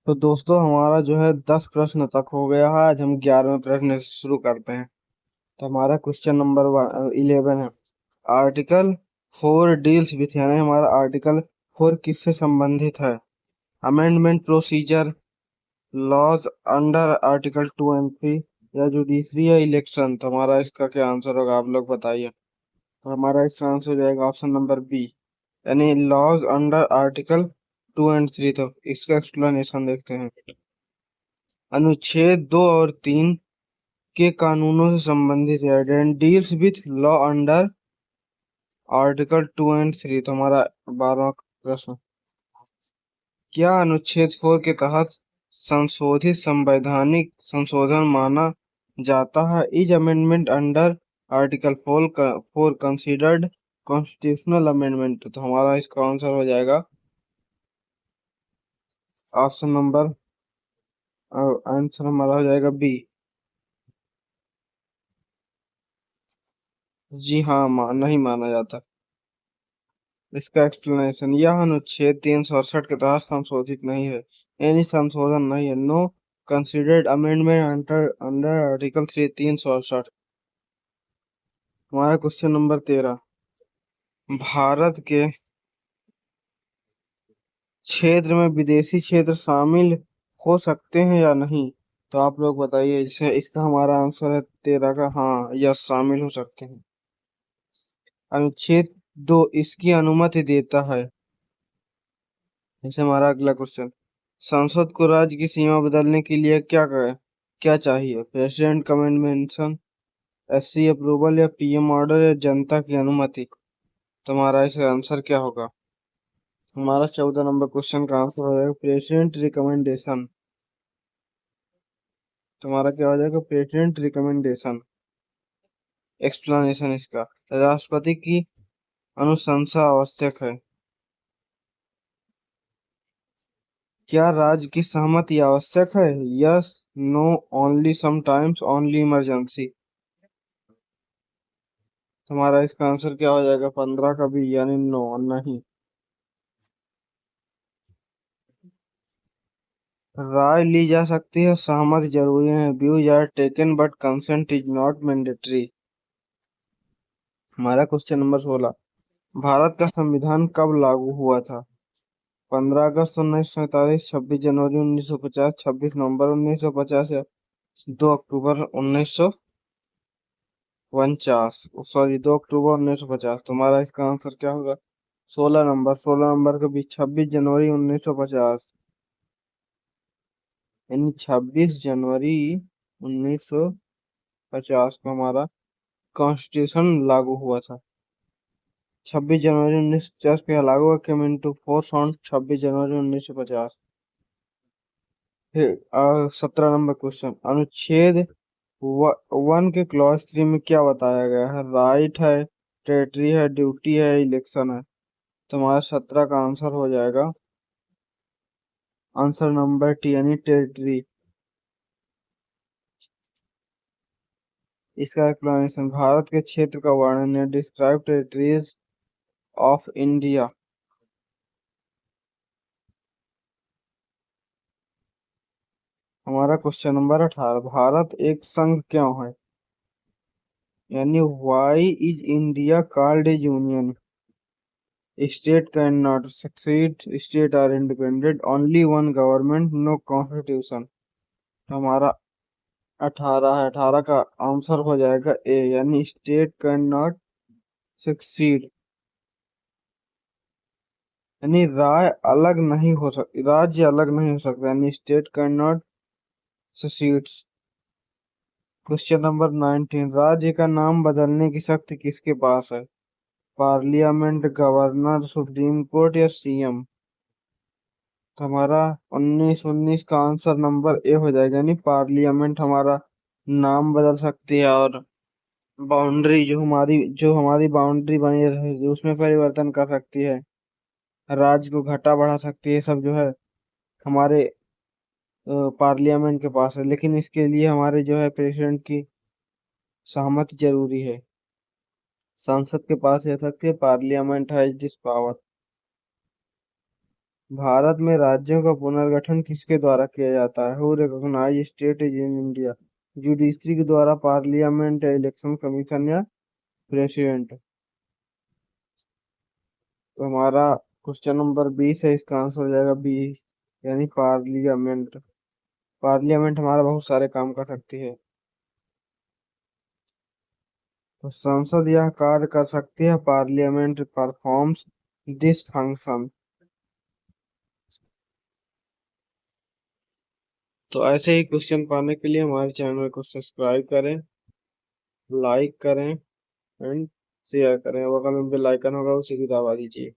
तो दोस्तों हमारा जो है 10 प्रश्न तक हो गया है। आज हम 11वें प्रश्न से शुरू करते हैं। तो हमारा क्वेश्चन नंबर 11 है। आर्टिकल 4 डील्स विथ, यानी हमारा आर्टिकल 4 किससे संबंधित है? Amendment procedure, laws under article 2 and 3, या जुडिशरी या इलेक्शन। तो हमारा इसका क्या आंसर होगा, आप लोग बताइए। तो हमारा इसका आंसर हो जाएगा ऑप्शन नंबर बी, यानी लॉज अंडर आर्टिकल 2 एंड 3। तो इसका एक्सप्लेनेशन देखते हैं। अनुच्छेद 2 और 3 के कानूनों से संबंधित है, and deals with law under article 2 and 3। तो हमारा 12वां प्रश्न, क्या अनुच्छेद 4 के तहत संशोधित संवैधानिक संशोधन माना जाता है? Is amendment under article 4 considered constitutional amendment. तो हमारा इसका आंसर हो जाएगा ऑप्शन नंबर, आंसर हमारा हो जाएगा बी। जी हाँ, नहीं माना जाता। इसका एक्सप्लेनेशन, यह अनुच्छेद 368 के तहत संशोधित नहीं है, यानी संशोधन नहीं है। No considered amendment under under article 368। हमारा क्वेश्चन नंबर 13, भारत के क्षेत्र में विदेशी क्षेत्र शामिल हो सकते हैं या नहीं? तो आप लोग बताइए। इसे इसका हमारा आंसर है 13 का, हाँ, यह शामिल हो सकते हैं। अनुच्छेद 2 इसकी अनुमति देता है। जैसे हमारा अगला क्वेश्चन, संसद को राज्य की सीमा बदलने के लिए क्या चाहिए? प्रेसिडेंट कमेंडेशन, एससी अप्रूवल, या पीएम ऑर्डर, या जनता की अनुमति। तुम्हारा इसका आंसर क्या होगा? हमारा 14 नंबर क्वेश्चन का आंसर हो जाएगा प्रेसिडेंट रिकमेंडेशन। तुम्हारा क्या हो जाएगा? President recommendation. एक्सप्लेनेशन इसका, राष्ट्रपति की अनुशंसा आवश्यक है। क्या राज्य की सहमति आवश्यक है? Yes, no, only sometimes, only emergency. तुम्हारा इसका आंसर क्या हो जाएगा? 15 का भी, यानी नो, नहीं। राय ली जा सकती है, सहमति जरूरी है। Views are taken but consent is not mandatory. हमारा क्वेश्चन नंबर 16, भारत का संविधान कब लागू हुआ था? 15 अगस्त 1947, 26 जनवरी 1950, 26 नवंबर 1950, या 2 अक्टूबर 1949, सॉरी, 2 अक्टूबर 1950। तुम्हारा इसका आंसर क्या होगा? 16 नंबर के बीच 26 जनवरी 1950, यानी 26 जनवरी 1950 को हमारा कॉन्स्टिट्यूशन लागू हुआ था। 26 जनवरी 1950 को यह लागू हुआ, केम इनटू फोर्स ऑन 26 जनवरी 1950। फिर 17 नंबर क्वेश्चन, अनुच्छेद 1 के क्लॉज 3 में क्या बताया गया है? राइट है, टेरिटरी है, ड्यूटी है, इलेक्शन है। तुम्हारा 17 का आंसर हो जाएगा आंसर नंबर टी, यानी टेरिटरी। इसका एक्सप्लेनेशन, भारत के क्षेत्र का वर्णन है, डिस्क्राइब टेरिटरीज ऑफ इंडिया। हमारा क्वेश्चन नंबर 18, भारत एक संघ क्यों है? यानी why is India called a union? State can not succeed, state are independent, only one government, no constitution. हमारा 18 है, 18 का आंसर हो जाएगा ए, यानी स्टेट कैन नॉट सक्सीड, यानी राय अलग नहीं हो सकती, राज्य अलग नहीं हो सकता, यानी state can not succeed. Question number 19, राज्य का नाम बदलने की शक्ति किसके पास है? पार्लियामेंट, गवर्नर, सुप्रीम कोर्ट, या सीएम। तो हमारा 19 का आंसर नंबर ए हो जाएगा, यानी पार्लियामेंट हमारा नाम बदल सकती है, और बाउंड्री जो हमारी बाउंड्री बनी रहेगी उसमें परिवर्तन कर सकती है, राज्य को घटा बढ़ा सकती है। सब जो है हमारे पार्लियामेंट के पास है, लेकिन इसके लिए हमारे जो है प्रेसिडेंट की सहमति जरूरी है। संसद के पास रह सकती है, पार्लियामेंट है दिस पावर। भारत में राज्यों का पुनर्गठन किसके द्वारा किया जाता है? Who recognize state in India? Judiciary के द्वारा, पार्लियामेंट या इलेक्शन कमीशन या प्रेसिडेंट? तो हमारा क्वेश्चन नंबर 20 है, इसका आंसर हो जाएगा बी, यानी पार्लियामेंट। पार्लियामेंट हमारा बहुत सारे काम कर सकती है। तो संसद यह कार्य कर सकती है, पार्लियामेंट परफॉर्म्स दिस फंक्शन। तो ऐसे ही क्वेश्चन पाने के लिए हमारे चैनल को सब्सक्राइब करें, लाइक करें एंड शेयर करें, और बगल में बेल आइकन होगा उसे भी दबा दीजिए।